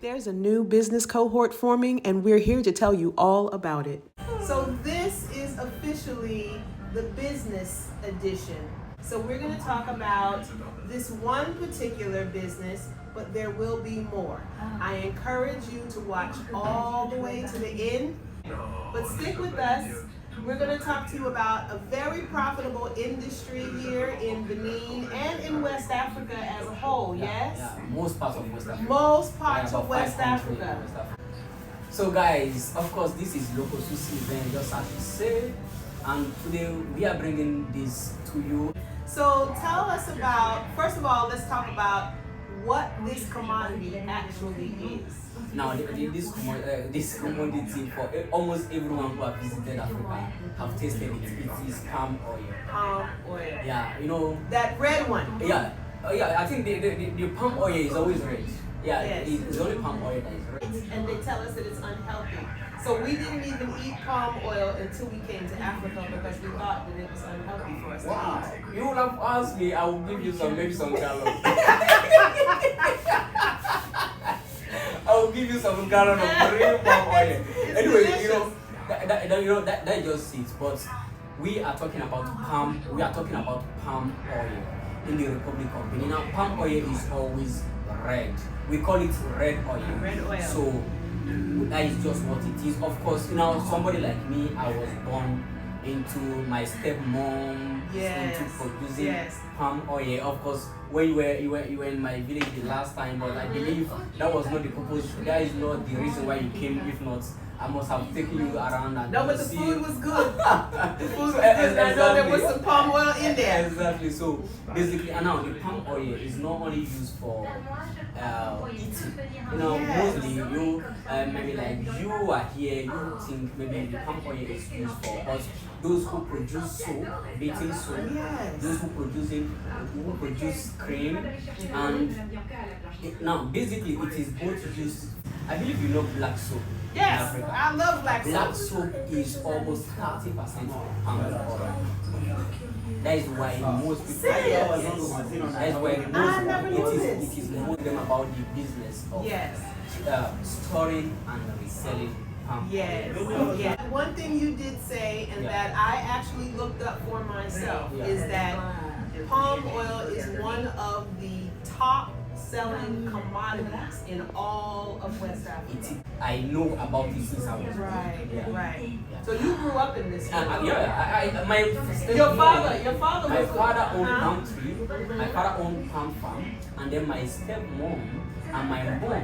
There's a new business cohort forming, and we're here to tell you all about it. So this is officially the business edition. So we're going to talk about this one particular business, but there will be more. I encourage you to watch all the way to the end, but stick with us. We're going to talk to you about a very profitable industry here in Benin and in West Africa as a whole, yes? Yeah, most parts of West Africa. Most parts of West Africa. So guys, of course this is Local Sushi event, just as you said, and today we are bringing this to you. So tell us about, first of all, let's talk about what this commodity actually is. Now, this commodity, for almost everyone who have visited Africa have tasted it. It is palm oil. Palm oil. Yeah, you know. That red one. Yeah, I think the palm oil is always red. Yeah, yes. It's only palm oil that is red. And they tell us that it's unhealthy. So we didn't even eat palm oil until we came to Africa because we thought that it was unhealthy for us to eat. You would have asked me, I will give you maybe some gallon. I will give you some gallon of real palm oil. Anyway, that just it. But we are talking about palm oil in the Republic of Benin. Now, palm oil is always red. We call it red oil. Red oil. So that is just what it is. Of course, somebody like me, I was born into my stepmom into producing palm oil. Of course, when you were in my village the last time, but I believe that was not the purpose. That is not the reason why you came. If not, I must have taken you around and no, but the food was good. The food was good. I know there was some palm oil in there. Exactly. So basically, now the palm oil is not only used for eating. Mostly you maybe like you are here, you think maybe the palm oil is used for, but those who produce soap, baking soap, those who produce cream, and now basically it is both used. I believe you know black soap. Yes, in Africa. I love black soap. Black soap is almost 30% palm oil. That is why most people. That is why it is more them about the business of storing and reselling palm oil. Yes. One thing you did say, and that I actually looked up for myself, is that palm oil is one of the top selling commodities in all of West Africa. I know about this since I was right. So you grew up in this. My father owned palm tree. My father owned palm farm, and then my stepmom and my mom,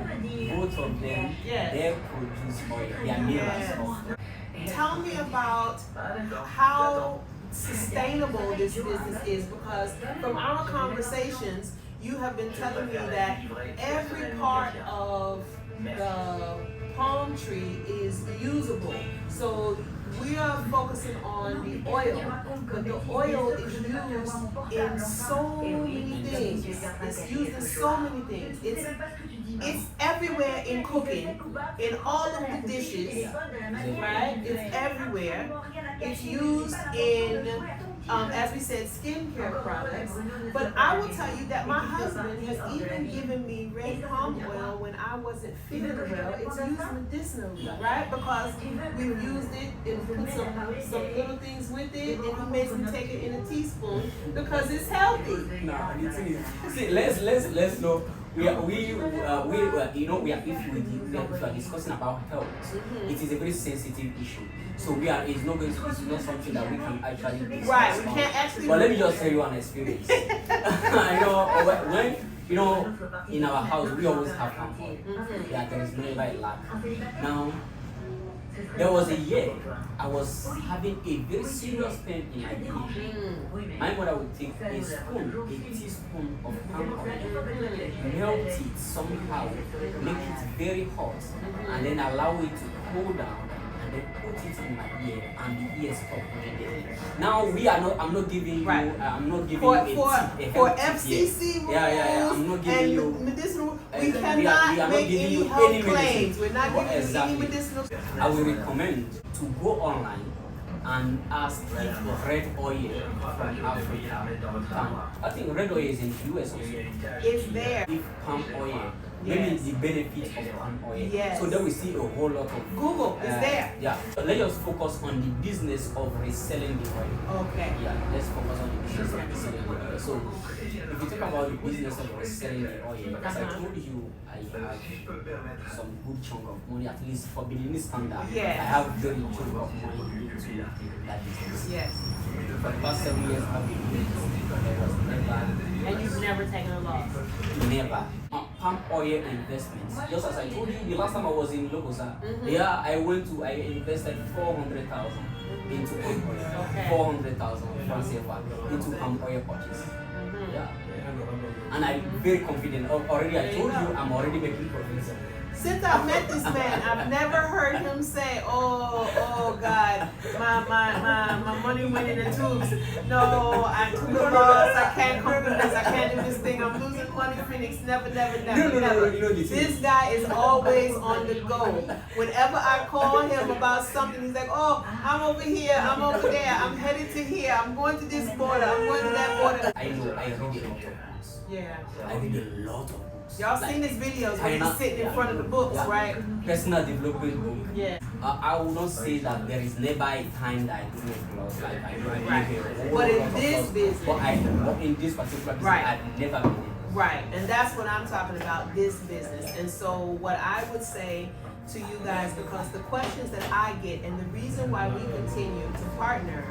both of them, they produce oil. They are neighbors. Tell me about how sustainable this business is, because from our conversations, you have been telling me that every part of the palm tree is usable. So we are focusing on the oil, but the oil is used in so many things. It's used in so many things. It's everywhere in cooking, in all of the dishes, right? It's everywhere. It's used in as we said, skincare products. But I will tell you that my husband has even given me red palm oil when I wasn't feeling well. It's used medicinally, right? Because we've used it and put some little things with it, and he makes me take it in a teaspoon because it's healthy. No, see, let's know. We are discussing about health. It is a very sensitive issue. So it's not something that we can actually discuss. Right, we can't actually. But let me just tell you an experience. when in our house we always have palm oil. Yeah, there is never a lack. Now, there was a year I was having a very serious pain in my knee. My mother would take a teaspoon of palm oil, melt it somehow, make it very hot, and then allow it to cool down, and then put it in my ear, and the ear stopped immediately. Now I'm not giving you a tip, for FCC rules. I'm not giving you medicinal. We cannot make any health claims. We're not giving you any medicinal. I will recommend to go online and ask if red oil from Africa. I think red oil is in the US also. It's there. If palm oil maybe the benefits of palm oil. Yes. So then we see a whole lot of Google is there. Yeah. So let's just focus on the business of reselling the oil. Okay. Yeah, let's focus on the business of reselling the oil. So if you talk about the business of reselling the oil, as I told you, I have some good chunk of money, at least for Benin standard. Yes. I have very chunk of money into that business. Yes. For the past 7 years, I've been doing it. There was never. And you've never taken a loss? Never. Palm oil investments. Just as I told you, the last time I was in Lokosa, I invested 400,000 into palm oil. Okay. 400,000 francs CFA into palm oil purchase. Yeah. And I'm very confident. Already, I told you, I'm already making profits. Since I met this man, I've never heard him say, oh God, my money went in the tubes. No, I took a loss, I can't come with this, I can't do this thing, I'm losing money, Phoenix. Never. No, This guy is always on the go. Whenever I call him about something, he's like, oh, I'm over here, I'm over there, I'm headed to here, I'm going to this border, I'm going to that border. I know, I read a lot of books. Yeah. I read a lot of books. Y'all seen his videos when he's sitting in front of the books, right? Personal development book. Yeah. I will not say that there is never a time that I do make loss. Like I do. But in this business. But in this particular business, Right. I've never been in. Right, and that's what I'm talking about, this business. And so what I would say to you guys, because the questions that I get and the reason why we continue to partner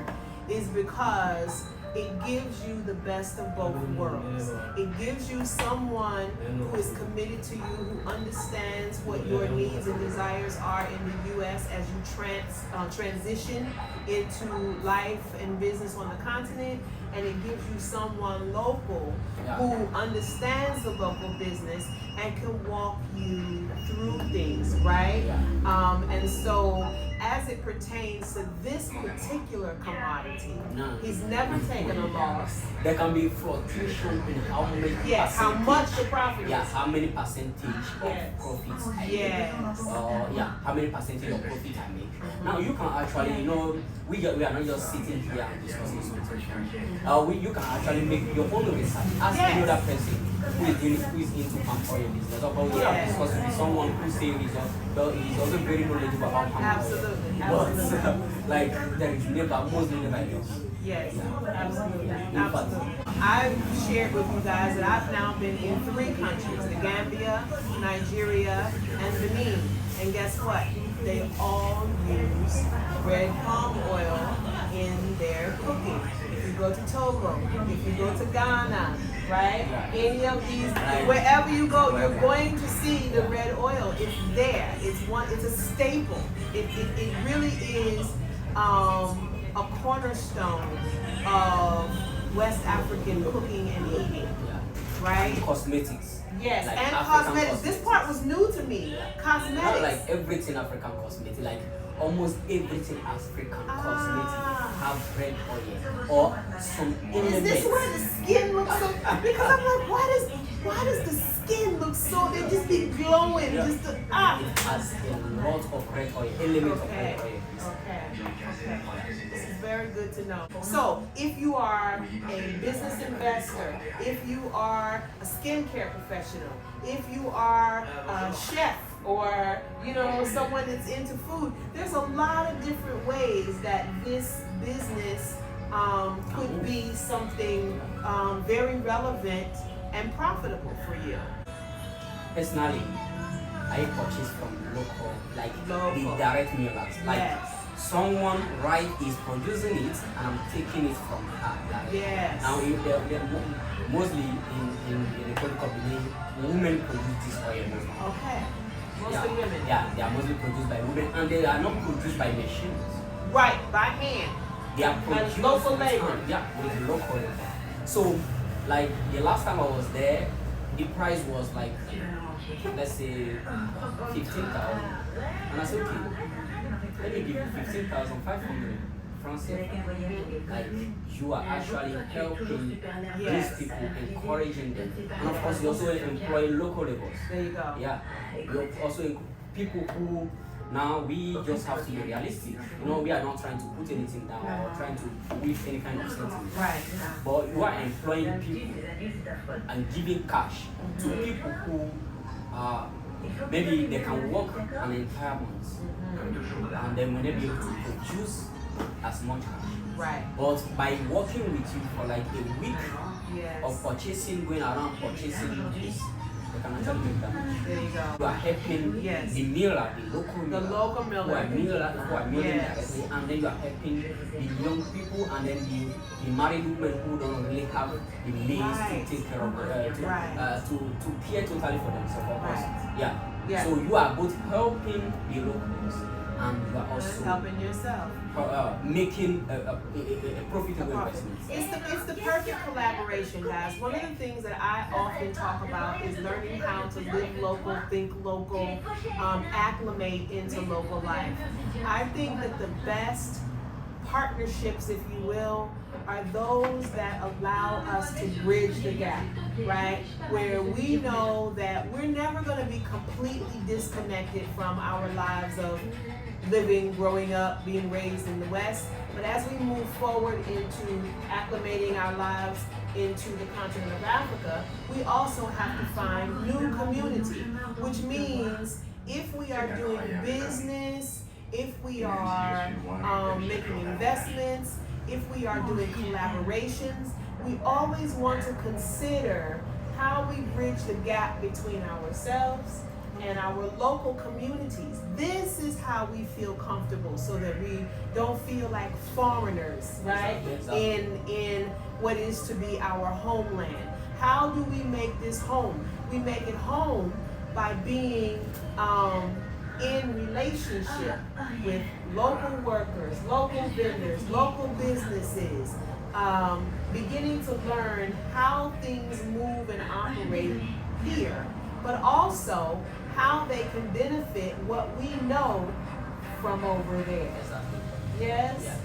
is because it gives you the best of both worlds. It gives you someone who is committed to you, who understands what your needs and desires are in the U.S. as you transition into life and business on the continent. And it gives you someone local who understands the local business and can walk you through things, right? And so as it pertains to this particular commodity, he's never taken a loss. There can be fluctuation in how many how much the profit is. how many percentage of profits I make. How many percentage of profit I make. Now you can actually, we are not just sitting here and discussing something. You can actually make your own research. Ask any other person who is into palm oil business. Or we have discussed with someone who says he's also very knowledgeable about palm oil. Absolutely. But like there is mostly never else. Yes, absolutely. I've shared with you guys that I've now been in 3 countries, the Gambia, Nigeria, and Benin. And guess what? They all use red palm oil in their cooking. If you go to Togo, if you go to Ghana, right? Any of these, wherever you go, you're going to see the red oil. It's there. It's a staple. It really is a cornerstone of West African cooking and eating, right? Cosmetics. Yes, like and African cosmetics. This part was new to me. Cosmetics. Not like everything African cosmetics, like almost everything African cosmetics have red oil or some elements. Is this why the skin looks so? Because I'm like, why does the skin look so? They just be glowing. It Just has a lot of red oil, elements of red oil. Okay. This is very good to know. So, if you are a business investor, if you are a skincare professional, if you are a chef, or someone that's into food, there's a lot of different ways that this business could be something very relevant and profitable for you. Personally, I purchase from local, the direct millers. Someone is producing it and I'm taking it from her. Yes. Now, mostly in the Republic of Benin, women produce this oil mostly. Okay. Mostly women. Yeah, they are mostly produced by women and they are not produced by machines. Right, by hand. They are produced by local labor. With local labor. So, the last time I was there, the price was let's say 15,000. And I said, okay, let me give you 15,500 francs. You are actually helping these people, encouraging them. And of course, you also employ local laborers. There you go. Yeah. You also people who now we just have to be realistic. We are not trying to put anything down or trying to with any kind of sentiment. Right. But you are employing people and giving cash to people who maybe they can work an entire month, and then when they be able to produce as much cash. Right. But by working with you for like a week Yes. of purchasing, going around purchasing this, they can actually make that much. There you go. You are helping Yes. the miller, the local miller, The local who miller. are milling Yes. directly, and then you are helping the young people and then the married women who don't really have the means Right. to take care of Right. to care totally for themselves. Of course. Right. Yeah. Yeah. So you are both helping the locals and you are also helping yourself. making a profitable investment. It's the perfect collaboration, guys. One of the things that I often talk about is learning how to live local, think local, acclimate into local life. I think that the best partnerships, if you will, are those that allow us to bridge the gap, right? Where we know that we're never going to be completely disconnected from our lives of living, growing up, being raised in the West. But as we move forward into acclimating our lives into the continent of Africa, we also have to find new community, which means if we are doing business, if we are making investments, if we are doing collaborations, we always want to consider how we bridge the gap between ourselves and our local communities. This is how we feel comfortable so that we don't feel like foreigners, right? In what is to be our homeland. How do we make this home? We make it home by being in relationship with local workers, local vendors, local businesses, beginning to learn how things move and operate here, but also how they can benefit what we know from over there. Yes? Yeah.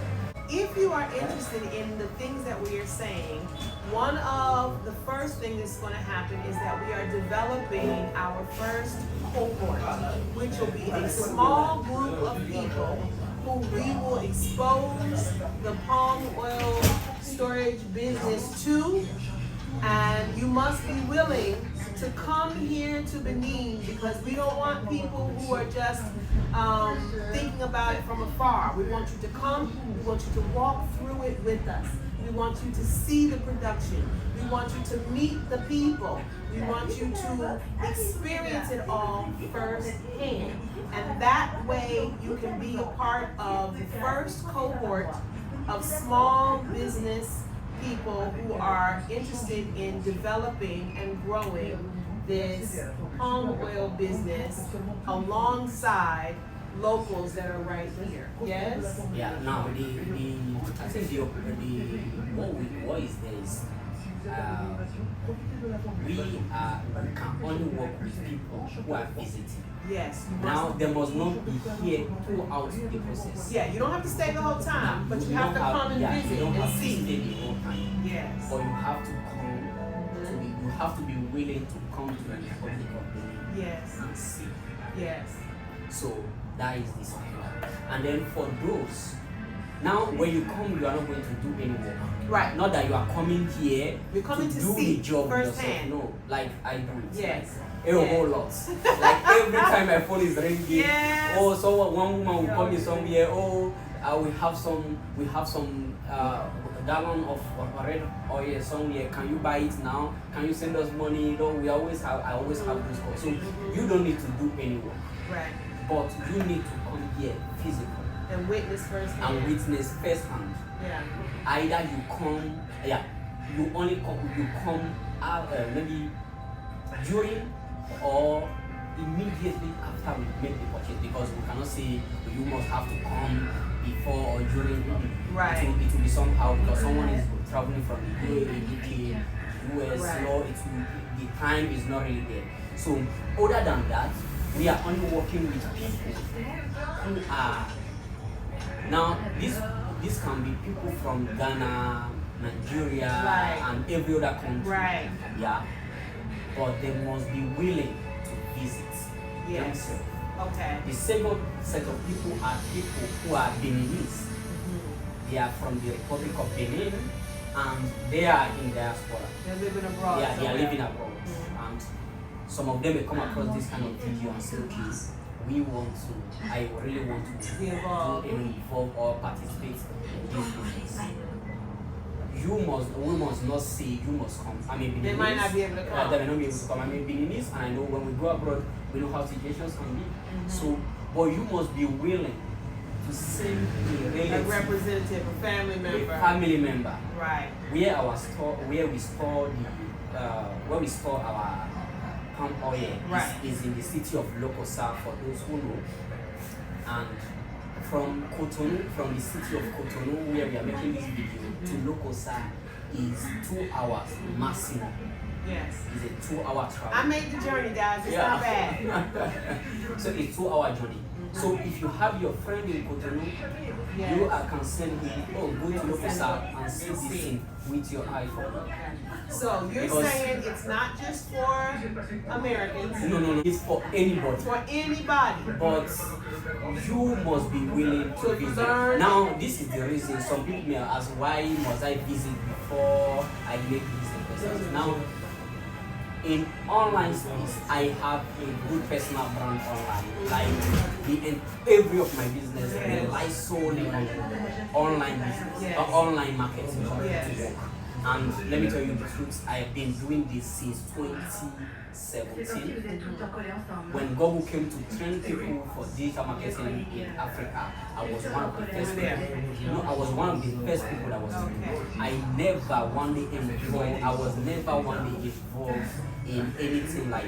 If you are interested in the things that we are saying, one of the first things that's going to happen is that we are developing our first cohort, which will be a small group of people who we will expose the palm oil storage business to, and you must be willing to come here to Benin, because we don't want people who are just thinking about it from afar. We want you to come, we want you to walk through it with us. We want you to see the production. We want you to meet the people. We want you to experience it all firsthand. And that way you can be a part of the first cohort of small business people who are interested in developing and growing this palm oil business alongside locals that are right here. Yes? Yeah, now I think what is there is we can only work with people who are visiting. Yes. Now they must not be here throughout the process. Yeah, you don't have to stay the whole time, but you have to come and visit you don't and have to see. stay the whole time. Yes. Or you have to come you have to be willing to come to the Republic of Benin Yes. and see. Yes. So that is the second. And then for those, now when you come, you are not going to do any work. Right. Not that you are coming here You're coming to do see the job firsthand. yourself. No, like I do it. Yes. Like, a whole lot. Like every time my phone is ringing, Yes. oh, so one woman will call me somewhere. Oh, we have some gallon of red oil somewhere. Can you buy it now? Can you send us money? You know, I always have those calls. So you don't need to do any work. Right. But you need to come here physically And witness firsthand. and witness firsthand. Yeah. Either you come, you only come maybe during or immediately after we make the purchase, because we cannot say you must have to come before or during. Right. It will be somehow, because someone is traveling from the UK, US, Right. the time is not really there. So other than that, we are only working with people who are now this can be people from Ghana, Nigeria, Right. and every other country. Right. Yeah. But they must be willing to visit Yes. themselves. Okay. The second set of people are people who are Beninese. They are from the Republic of Benin and they are in diaspora. They're living abroad. They are somewhere. living abroad. And some of them may come across this kind of video and say, okay, I really want to Be involved. involve or participate in this business. We must not say you must come. I mean, They might not be able to come. They may not be able to come. I mean, Beninese, and I know when we go abroad, we know how situations can be. So, but you must be willing to send a A relative, representative, a family a member. family member, Right. where we store our palm oil Right. is in the city of Lokosa, for those who know. And from the city of Cotonou, where we are making this video, to Lokosa is 2 hours maximum. Yes. It's a 2-hour travel. I made the journey, guys. It's not bad. So it's 2-hour journey. So if you have your friend in Cotonou, Yes. you can send him, go to Lokosa and see this thing with your iPhone. So you're Because- saying it's not just for Americans, No, it's for anybody. for anybody. But you must be willing to To visit. learn. Now, this is the reason some people may ask, why must I visit before I make this investment? Now, in online space, I have a good personal brand online. Like every of my business relies solely on online business, Yes. online marketing. Yes. And let me tell you the truth, I have been doing this since 2017. When Google came to train people for digital marketing in Africa, I was one of the first people. I was one of the first people that was doing. I never one day involved. I was never one day involved in anything like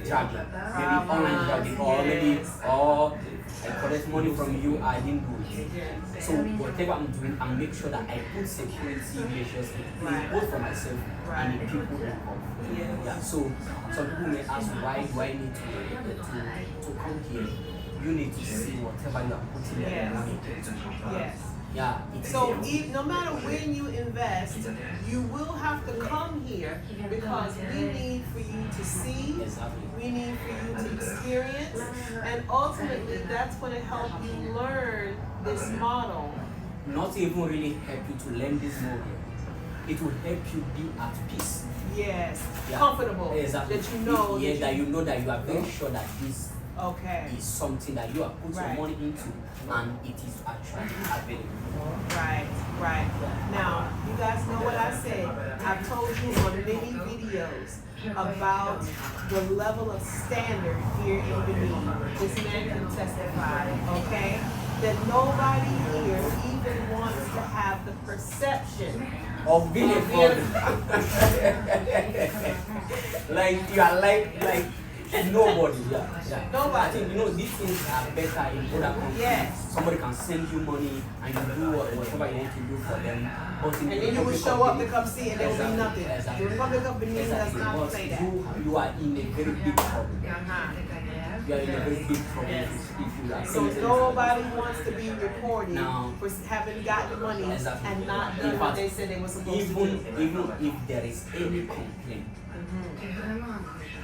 dragging, maybe online dragging, or I collect money from you. I didn't do it. So whatever I'm doing, I make sure that I put security measures in place, both for myself and the people involved. Yeah. So some people may ask, why do I need to come here? You need to see whatever you are putting your money into. Yes. Yeah. So no matter when you invest, you will have to come here because we need for you to see, Exactly. we need for you to experience, and ultimately that's going to help you learn this model. Not even really help you to learn this model. It will help you be at peace. Yes, Yeah. comfortable. Exactly. That you know. That you know that you are very sure that this Okay. is something that you have put Right. your money into, and it is actually available. Right, right. Now, you guys know what I said. I've told you on many videos about the level of standard here in Benin. This man can testify, okay? That nobody here even wants to have the perception Of being a fraud. Like you are like nobody. Yeah. Nobody. I think these things are better in other countries. Yes. Somebody can send you money and you do whatever you want to do for them. But in And the then you will Republic show of up to Benin- come see and there will be Exactly, nothing. exactly. The Republic of Benin does Exactly. not But say that. you are in a very big problem. Uh-huh. You are in a very big problem Yes. if you are So nobody wants to be reported Now- for having gotten money Exactly. and not In done what fact, they said they were supposed to even do. if there is any complaint,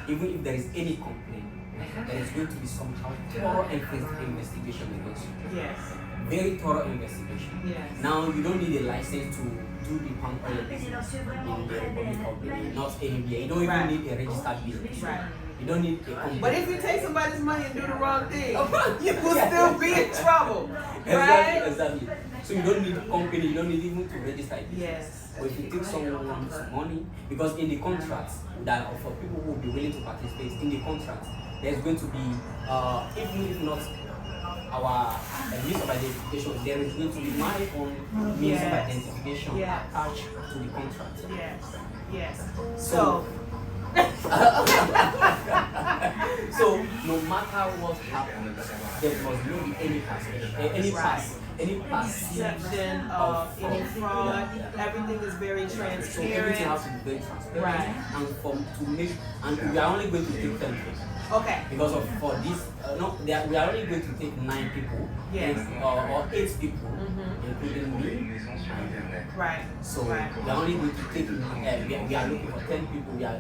even if there is any complaint, there is going to be somehow thorough investigation against you. Yes. Very thorough investigation. Yes. Now you don't need a license to do the palm oil business in the Republic of Benin, not anywhere. You don't even Right. need a registered business. Right. You don't need a company. But if you take somebody's money and do the wrong thing, you will still be in trouble. Exactly, Right? exactly. So you don't need a company, you don't need even to register it. Yes. But if you take someone's money, because in the contract, that for people who will be willing to participate in the contract, there's going to be, even if not our means of identification, there is going to be my own means of Yes. identification Yes. attached to the contract. Yes. Yes. So- So no matter what happens, there must not be any Perception of any fraud. Everything is very So everything transparent. has to be very transparent. Right. And we are only going to take 10 people. Okay. Because for this, we are only going to take 9 people. Yes. Or 8 people, Mhm. including me. Right. So Right. we are only going to take. We are looking for 10 people. We are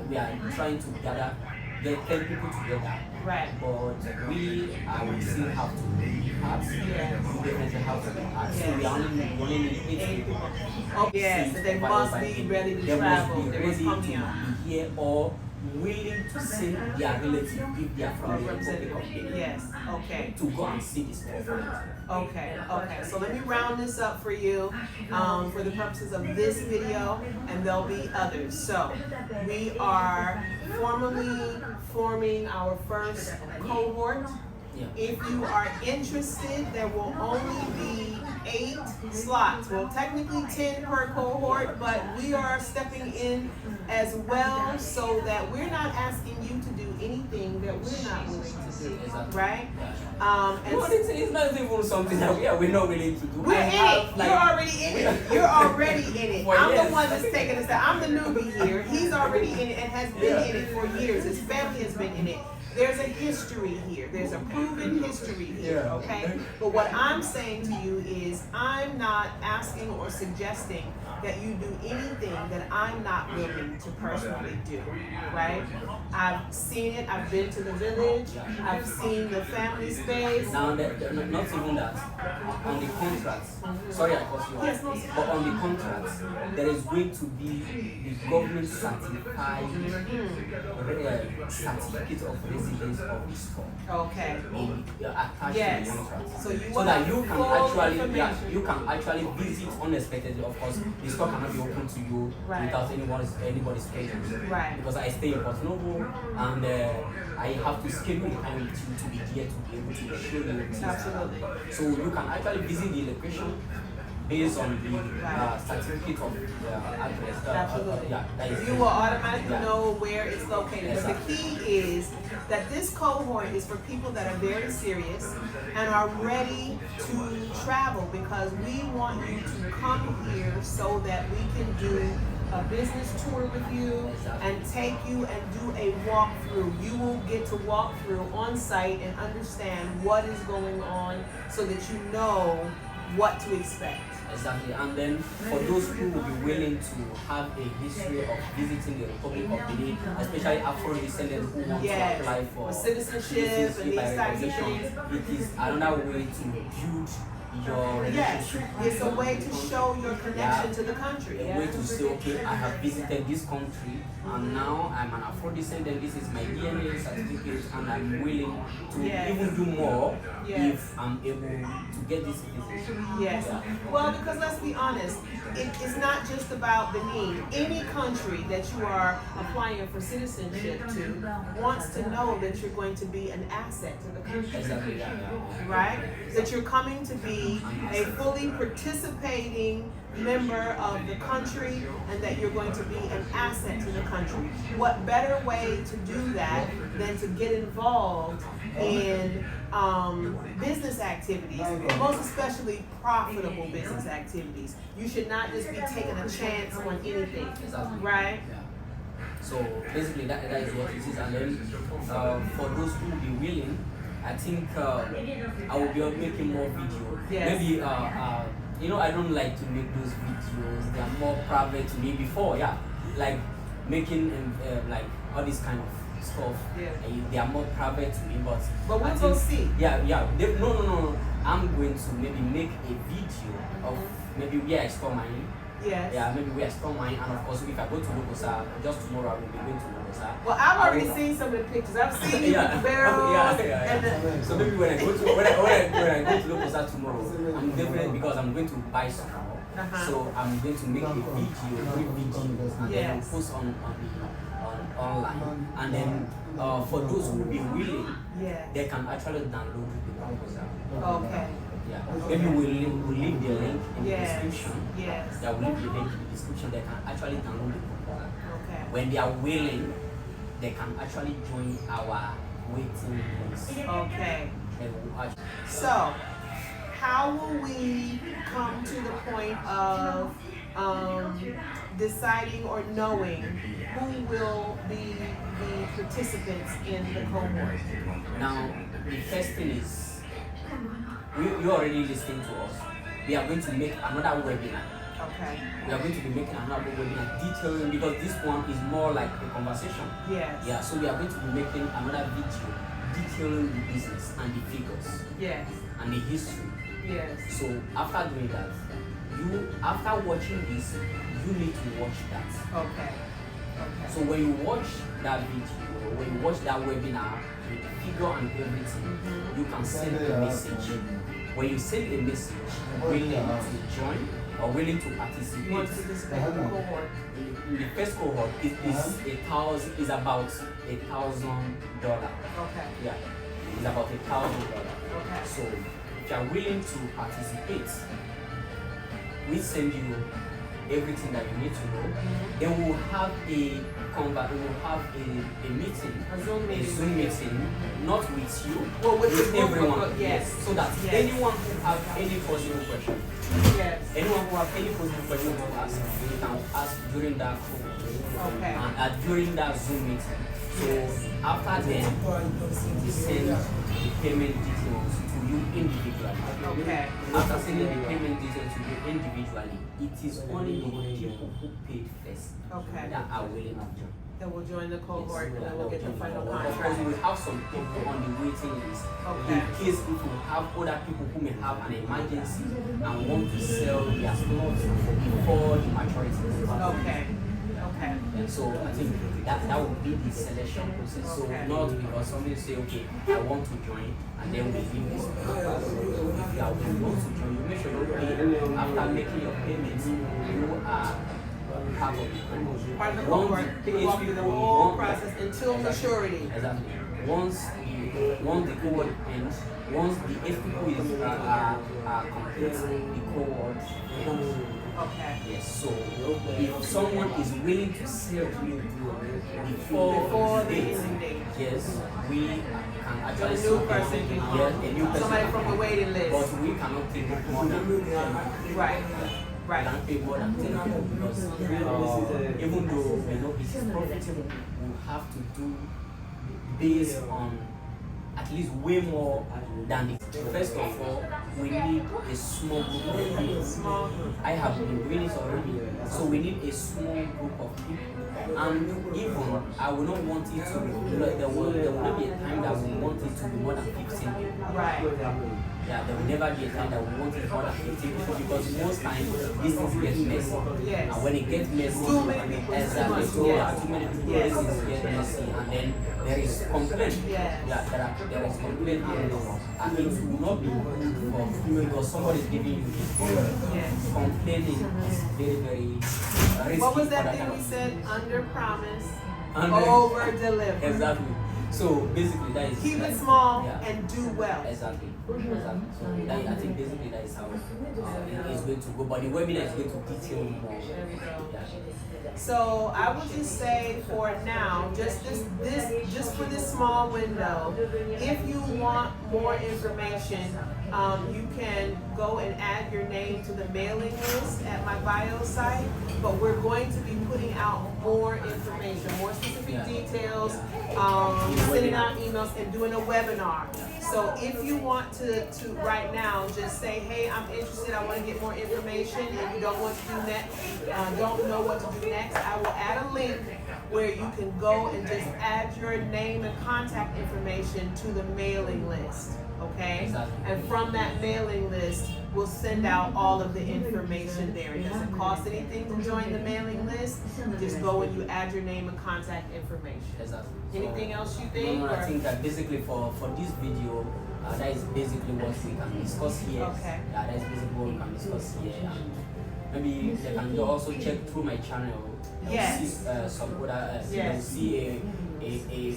trying to get 10 people together. Right. But we still have to be hard. Yes. We definitely have to be hard. So we only need 8 people. Oh, yes. So they must be ready to They travel. must be They must ready come to here. be here, or willing to send their relative if they are from the Republic of Benin Yes. Okay. to go and see this store. Okay, okay. So let me round this up for you for the purposes of this video, and there'll be others. So we are formally forming our first cohort. Yeah. If you are interested, there will only be 8 slots. Well, technically 10 per cohort, but we are stepping in as well so that we're not asking you to do anything that we're not willing to do, Exactly. right? And No, it's not even something that we're not willing to do. we're in it. You're already in it. You're already in it. Well, I'm yes. the one that's taking a step. I'm the newbie here. He's already in it and has been in it for years. His family has been in it. There's a history here. There's a proven history here, okay? But what I'm saying to you is I'm not asking or suggesting that you do anything that I'm not willing to personally do, right? I've seen it. I've been to the village. I've seen the family space. Now, not even that. On the contracts, sorry I cut you Yes, no, off, sir. but on the contracts, there is going to be the government certified certificate of residence of the store. Okay. Attached Yes. to the contract. So you So want that you can full actually, information. you can actually visit unexpectedly. Of course, the store cannot be open to you Right. without anybody's presence. Right. Because I stay in Porto Novo and I have to schedule the time with you to be there to be able to show you things. Absolutely. So you can actually visit the location based on the certificate of address. Absolutely. That is You will automatically Yeah. know where it's located. But the key is that this cohort is for people that are very serious and are ready to travel, because we want you to come here so that we can do a business tour with you and take you and do a walkthrough. You will get to walk through on site and understand what is going on so that you know what to expect. Exactly, and then for those who will be willing to have a history of visiting the Republic of Benin, especially Afro-descendants who want Yes. to apply for citizenship and these by types of regulation, things. it is another way to build your Yes, relationship. it's a way to show your connection to the country. A way to say, okay, I have visited this country and now I'm an Afro-descendant, this is my DNA certificate, and I'm willing to Yes. even do more Yes. if I'm able to get this citizenship. Yes. Well, because let's be honest, it's not just about Benin. Any country that you are applying for citizenship to wants to know that you're going to be an asset to the country. Exactly, yeah. Right? That you're coming to be a fully participating member of the country and that you're going to be an asset to the country. What better way to do that than to get involved in business activities, most especially profitable business activities. You should not just be taking a chance on anything, Exactly. right? Yeah. So basically that is what it is, and then for those who will be willing, I think I will be making more videos. Yes. Maybe I don't like to make those videos. They are more private to me before, like making like all this kind of stuff. Yeah. They are more private to me, but But I we'll think- go see. No. I'm going to maybe make a video of maybe where I store mine. Yes. Yeah, maybe where I store mine, and of course, if I go to Lokosa, just tomorrow I will be going to Lokosa. Well, I've I already will- seen some of the pictures. I've seen you Yeah. with the barrels Yeah. and the, So maybe when I go to Lokosa tomorrow, I'm definitely, because I'm going to buy some more. So I'm going to make a video, quick video, and then Yes. I'll post on online. And then for those who will be willing, yeah. they can actually download the proposal. Okay. Yeah. Maybe we'll leave the link in the Yes. description. Yes. Yeah, we'll leave the link in the description. They can actually download the proposal. Okay. When they are willing, they can actually join our waiting list. Okay. They will actually. So, how will we come to the point of deciding or knowing who will be the participants in the cohort? Now, the first thing is, you already listening to us. We are going to make another webinar. Okay. We are going to be making another webinar detailing, because this one is more like a conversation. Yes. Yeah, so we are going to be making another video detailing the business and the figures Yes. and the history. Yes. So after doing that, after watching this, you need to watch that. Okay. Okay. So when you watch that video, when you watch that webinar with the figure and everything, you can send a message. When you send a message, willing to join or willing to participate. You want to participate in the cohort? The first cohort is about $1,000. Okay. Yeah, it's about $1,000. Okay. So if you are willing to participate, we send you everything that you need to know. Then we'll have a meeting, A Zoom meeting, not with you, well, with everyone. Yes. So that Yes. anyone who have any possible question, Yes. anyone who have any possible question to ask, you can ask during that call. Okay. And during that Zoom meeting. So after then, we send the payment details to you individually. Okay. After sending the payment details to you individually, it is only the people who paid first Okay. that are willing to join. Then we'll join the cohort and then we'll get the final Because contract. we have some people on the waiting list. Okay. In case if we have other people who may have an emergency and want to sell their stocks before the maturity. Okay. Okay. And so I think that would be the selection process. So Okay. not because somebody say, okay, I want to join, and then we leave this. If you want to join, you make sure you pay. After making your payments, you are part of the cohort. Part of the cohort, we walk through the whole process until maturity. Exactly. Once the cohort ends, once the 8 people are complete, the cohort ends. Okay. Yes, so if someone is willing to sell to you before the date, ending date. yes, we can A actually new person can come. yes, a new person Somebody can from the come. waiting list. But we cannot take more than 10. Right. We Right. can't pay more than 10 people because even though we know it is profitable, we have to do based on at least way more than the first of all, we need a small group of people. Small group. I have been doing this already, so we need a small group of people. And even I will not want it to there will not be a time that we want it to be more than 15 people. Right. Yeah, there will never be a time that we want it more than 15 people because most times this things get messy. Yes. And when it gets messy, Too many people, exactly, too so much, yes. too many people, Yes. this is get messy, and then there is complaint. Yes. Yeah, there is complaint, and it will not be good for because somebody is giving you this. Yes. Complaining is very, very risky. What was for that kind thing of we said? Under promise, Under- over deliver. Exactly. So basically, that is Keep it small yeah. and do well. Exactly. Exactly. So that, I think basically that is how it is going to go. But the webinar is going to detail more. There we go. Yeah. So I would just say for now, just for this small window, if you want more information, you can go and add your name to the mailing list at my bio site. But we're going to be putting out more information, more specific details, sending out emails and doing a webinar. So if you want to right now just say, hey, I'm interested, I want to get more information, and you don't want to do that, don't know what to do next, I will add a link where you can go and just add your name and contact information to the mailing list. Okay? Exactly. And from that mailing list, we'll send out all of the information there. It doesn't cost anything to join the mailing list. You just go and you add your name and contact information. Exactly. Anything else you think? No, I or- think that basically for this video, that is basically what we can discuss here. Okay. Yeah, that is basically what we can discuss here. And maybe they can also check through my channel. Yes. See some other, Yes. see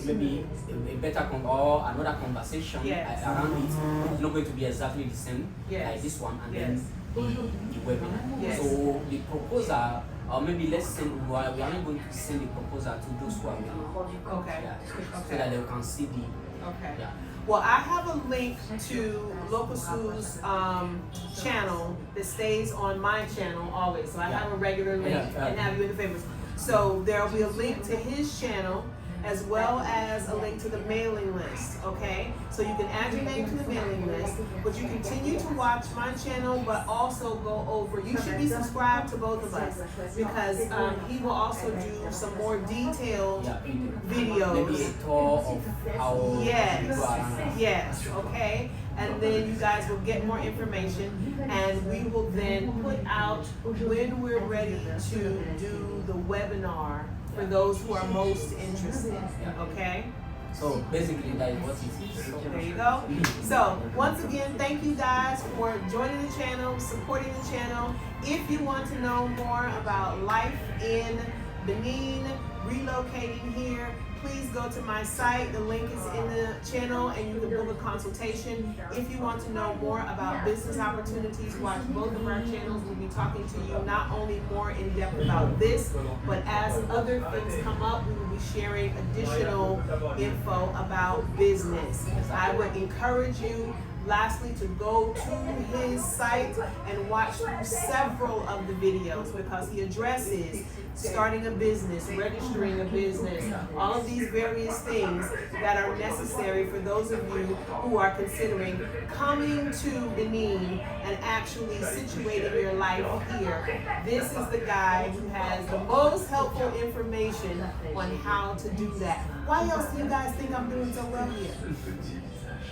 maybe a better or another conversation Yes. around it. It's not going to be exactly the same Yes. like this one, and Yes. then the webinar. Yes. So the proposal, or maybe let's send. We are not going to send the proposal to those who are willing. Okay. Yeah. So Okay. that they can see the. Okay. Yeah. Well, I have a link to Locusu's channel that stays on my channel always. So I have a regular link and have you in the favorites. So there will be a link to his channel as well as a link to the mailing list, okay? So you can add your name to the mailing list, but you continue to watch my channel, but also go over. You should be subscribed to both of us because he will also do some more detailed videos. Maybe a tour of how Yes, okay? And then you guys will get more information and we will then put out when we're ready to do the webinar for those who are most interested. Okay? So basically that is what it is. There you go. So once again, thank you guys for joining the channel, supporting the channel. If you want to know more about life in Benin, relocating here, please go to my site. The link is in the channel and you can book a consultation. If you want to know more about business opportunities, watch both of our channels. We'll be talking to you not only more in depth about this, but as other things come up, we will be sharing additional info about business. I would encourage you lastly to go to his site and watch through several of the videos, because he addresses starting a business, registering a business, all of these various things that are necessary for those of you who are considering coming to Benin and actually situating your life here. This is the guy who has the most helpful information on how to do that. Why else do you guys think I'm doing so well here?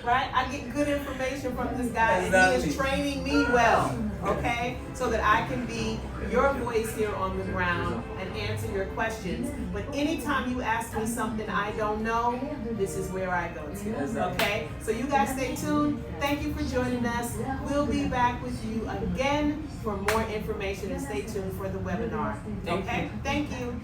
Right? I get good information from this guy, and he is training me well, okay? So that I can be your voice here on the ground and answer your questions. But anytime you ask me something I don't know, this is where I go to, okay? So you guys stay tuned. Thank you for joining us. We'll be back with you again for more information, and stay tuned for the webinar, okay? Thank you.